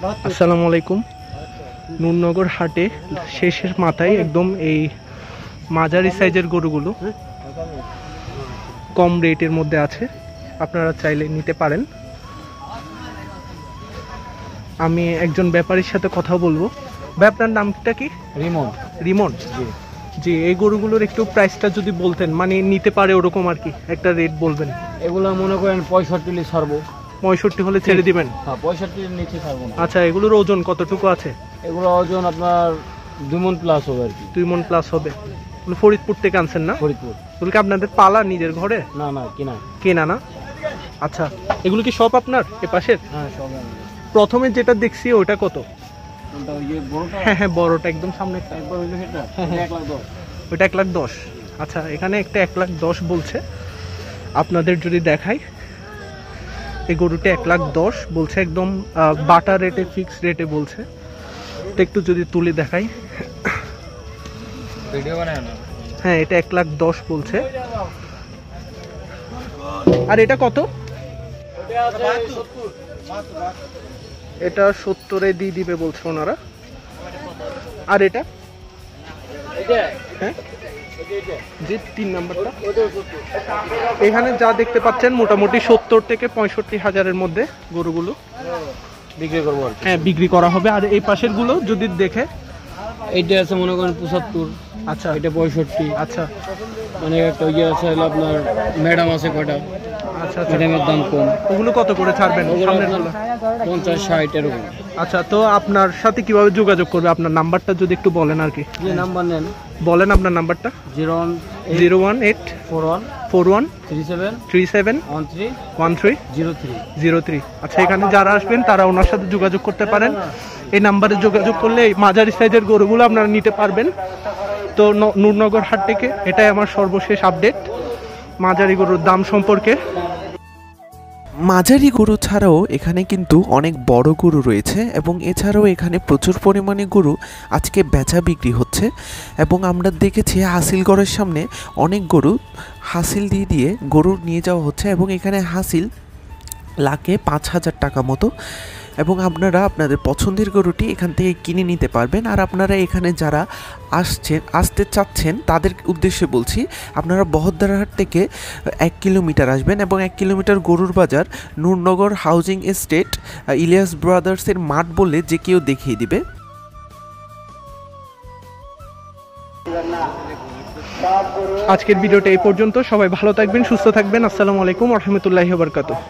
আসসালামু আলাইকুম। নূরনগর হাটে শেষের মাথায় একদম এই মাঝারি সাইজের গরুগুলো কম রেটের মধ্যে আছে, আপনারা চাইলে নিতে পারেন। আমি একজন ব্যাপারীর সাথে কথা বলবো। ভাই, আপনার নামটা কি? রিমন। রিমন জি। এই গরুগুলোর একটু প্রাইসটা যদি বলতেন, মানে নিতে পারে ওরকম আর কি, একটা রেট বলবেন। এগুলো মনে করেন 65 ছাড়বো। 65 হলে ছেড়ে দিবেন? হ্যাঁ, 65 নিচে ছাড়বো না। আচ্ছা, এগুলোর ওজন কতটুকু আছে? এগুলো ওজন আপনার 2 মণ প্লাস হবে আর কি। 2 মণ প্লাস হবে। ফরিদপুর থেকে আনছেন না? ফরিদপুর। এগুলো কি আপনাদের পালা নিজের ঘরে? না না, কেনা। কেনা না? আচ্ছা, এগুলো কি সব আপনার এ পাশের? হ্যাঁ, সব। প্রথমে যেটা দেখছি ওটা কত? কোনটা? ওই যে বড়টা? হ্যাঁ হ্যাঁ, বড়টা একদম সামনে। একবার হইলো সেটা। হ্যাঁ, 1,10,000। ওইটা 1,10,000। আচ্ছা, এখানে একটা 1,10,000 বলছে। আপনাদের যদি দেখাই, এই গরুটা 1,10,000 বলছে, একদম বাটা রেটে, ফিক্স রেটে বলছে। তো একটু যদি তুলে দেখাই, ভিডিও বানায় না? হ্যাঁ, এটা 1,10,000 বলছে। আর এটা কত? এটা 70-এ দিয়ে দিবে বলছে ওনারা। আর এটা? হ্যাঁ জি, 3 নাম্বারটা। এখানে যা দেখতে পাচ্ছেন মোটামুটি 70 থেকে 65 হাজারের মধ্যে গরুগুলো বিক্রি করবো। হ্যাঁ, বিক্রি করা হবে। আর এই পাশের গুলো যদি দেখে, এইটা আছে মনে করেন 75। আচ্ছা, এটা 65। আচ্ছা মানে একটা ইয়ে আছে আপনার, ম্যাডাম আছে কয়টা, আচ্ছা। ম্যাডামের দাম কম। ওগুলো কত করে ছাড়বেন? সামনের গুলো 50-60 এরকম। আচ্ছা, তো আপনার সাথে কিভাবে যোগাযোগ করবে? আপনার নাম্বারটা যদি একটু বলেন আর কি। যে নাম্বার নেন, বলেন আপনার নাম্বারটা। 01841371303। আচ্ছা, এখানে যারা আসবেন তারা ওনার সাথে যোগাযোগ করতে পারেন। এই নাম্বারে যোগাযোগ করলে এই মাঝারি সাইজের গরুগুলো আপনারা নিতে পারবেন। তো নূরনগর হাট থেকে এটাই আমার সর্বশেষ আপডেট মাঝারি গরুর দাম সম্পর্কে। মাঝারি গরু ছাড়াও এখানে কিন্তু অনেক বড় গরু রয়েছে, এবং এছাড়াও এখানে প্রচুর পরিমাণে গরু আজকে বেচা বিক্রি হচ্ছে। এবং আমরা দেখেছি হাসিলগড়ের সামনে অনেক গরু হাসিল দিয়ে গরু নিয়ে যাওয়া হচ্ছে, এবং এখানে হাসিল লাখে 5,000 টাকা মতো। এবং আপনারা আপনাদের পছন্দের গরুটি এখান থেকে কিনে নিতে পারবেন। আর আপনারা এখানে যারা আসতে চাচ্ছেন তাদের উদ্দেশ্যে বলছি, আপনারা বহদ্দারহাট থেকে 1 কিলোমিটার আসবেন, এবং 1 কিলোমিটার গরুর বাজার নূরনগর হাউজিং এস্টেট ইলিয়াস ব্রাদার্সের মাঠ বললে যে কেউ দেখিয়ে দিবে। আজকের ভিডিওটা এই পর্যন্ত। সবাই ভালো থাকবেন, সুস্থ থাকবেন। আসসালামু আলাইকুম ওয়া রাহমাতুল্লাহি ওয়া বারাকাতুহু।